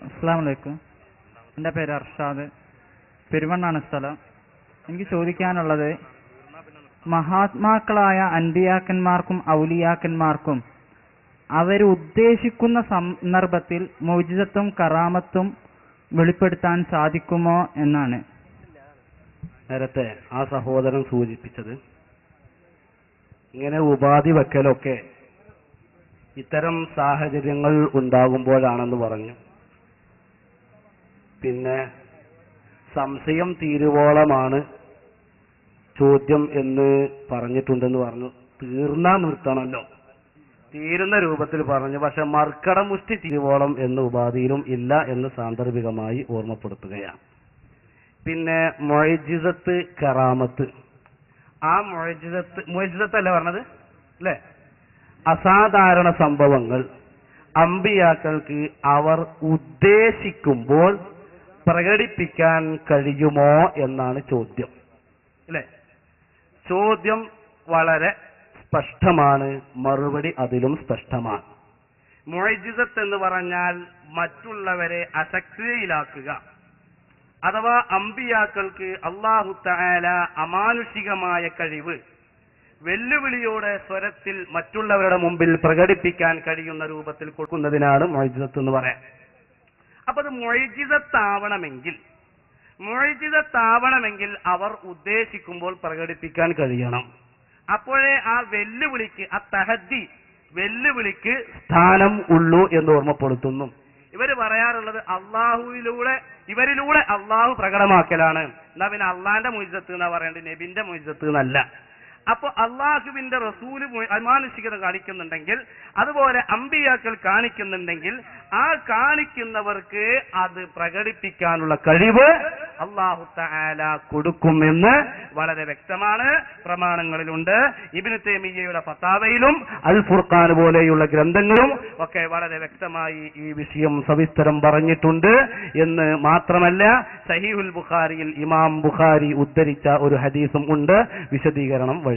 അസ്സലാമു അലൈക്കും. എൻ്റെ പേര് അർഷാദ്. പെരുവണ്ണാണ് സ്ഥലം. എനിക്ക് ചോദിക്കാനുള്ളത്, മഹാത്മാക്കളായ അൻബിയാക്കന്മാർക്കും ഔലിയാക്കന്മാർക്കും അവരുദ്ദേശിക്കുന്ന സന്ദർഭത്തിൽ മുഅ്ജിസത്തും കറാമത്തും വെളിപ്പെടുത്താൻ സാധിക്കുമോ എന്നാണ്. നേരത്തെ ആ സഹോദരൻ സൂചിപ്പിച്ചത് ഇങ്ങനെ ഉപാധി വെക്കലൊക്കെ ഇത്തരം സാഹചര്യങ്ങൾ ഉണ്ടാകുമ്പോഴാണെന്ന് പറഞ്ഞു. പിന്നെ സംശയം തീരുവോളമാണ് ചോദ്യം എന്ന് പറഞ്ഞിട്ടുണ്ടെന്ന് പറഞ്ഞു. തീർന്നാ നിർത്തണമല്ലോ, തീരുന്ന രൂപത്തിൽ പറഞ്ഞു. പക്ഷെ മർക്കടമുഷ്ടി തീരുവോളം എന്ന ഉപാധിയിലും ഇല്ല എന്ന് സാന്ദർഭികമായി ഓർമ്മപ്പെടുത്തുകയാണ്. പിന്നെ മുഅ്ജിസത്ത് കറാമത്ത്, ആ മുഅ്ജിസത്തല്ല പറഞ്ഞത് അല്ലേ? അസാധാരണ സംഭവങ്ങൾ അമ്പിയാക്കൾക്ക് അവർ ഉദ്ദേശിക്കുമ്പോൾ പ്രകടിപ്പിക്കാൻ കഴിയുമോ എന്നാണ് ചോദ്യം അല്ലേ? ചോദ്യം വളരെ സ്പഷ്ടമാണ്, മറുപടി അതിലും സ്പഷ്ടമാണ്. മുഅ്ജിസത്ത് എന്ന് പറഞ്ഞാൽ മറ്റുള്ളവരെ അശക്തിയിലാക്കുക, അഥവാ അമ്പിയാക്കൾക്ക് അല്ലാഹു തആല അമാനുഷികമായ കഴിവ് വെല്ലുവിളിയോടെ സ്വരത്തിൽ മറ്റുള്ളവരുടെ മുമ്പിൽ പ്രകടിപ്പിക്കാൻ കഴിയുന്ന രൂപത്തിൽ കൊടുക്കുന്നതിനാണ് മുഅ്ജിസത്ത് എന്ന് പറയാം. അപ്പൊ അത് മുഅ്ജിസത്താവണമെങ്കിൽ അവർ ഉദ്ദേശിക്കുമ്പോൾ പ്രകടിപ്പിക്കാൻ കഴിയണം. അപ്പോഴേ ആ വെല്ലുവിളിക്ക്, ആ തഹദ്ദി വെല്ലുവിളിക്ക് സ്ഥാനം ഉള്ളൂ എന്ന് ഓർമ്മപ്പെടുത്തുന്നു. ഇവര് പറയാറുള്ളത് ഇവരിലൂടെ അള്ളാഹു പ്രകടമാക്കലാണ്. എന്നാ പിന്നെ അള്ളാന്റെ മുഅ്ജിസത്ത് എന്നാ പറയേണ്ടത്, നബിന്റെ മുഅ്ജിസത്ത് എന്നല്ല. അപ്പൊ അള്ളാഹുവിന്റെ റസൂല് അമാനുഷികത കാണിക്കുന്നുണ്ടെങ്കിൽ, അതുപോലെ അമ്പിയാക്കൾ കാണിക്കുന്നുണ്ടെങ്കിൽ, ആ കാണിക്കുന്നവർക്ക് അത് പ്രകടിപ്പിക്കാനുള്ള കഴിവ് അല്ലാഹു തആല കൊടുക്കുമെന്ന് വളരെ വ്യക്തമാണ്, പ്രമാണങ്ങളിലുണ്ട്. ഇബ്നു തൈമിയ്യയുടെ ഫതാവയിലും അൽ ഫുർഖാൻ പോലെയുള്ള ഗ്രന്ഥങ്ങളും ഒക്കെ വളരെ വ്യക്തമായി ഈ വിഷയം സവിസ്തരം പറഞ്ഞിട്ടുണ്ട് എന്ന് മാത്രമല്ല, സഹീഹുൽ ബുഖാരിയിൽ ഇമാം ബുഖാരി ഉദ്ധരിച്ച ഒരു ഹദീസും ഉണ്ട് വിശദീകരണം വഴി.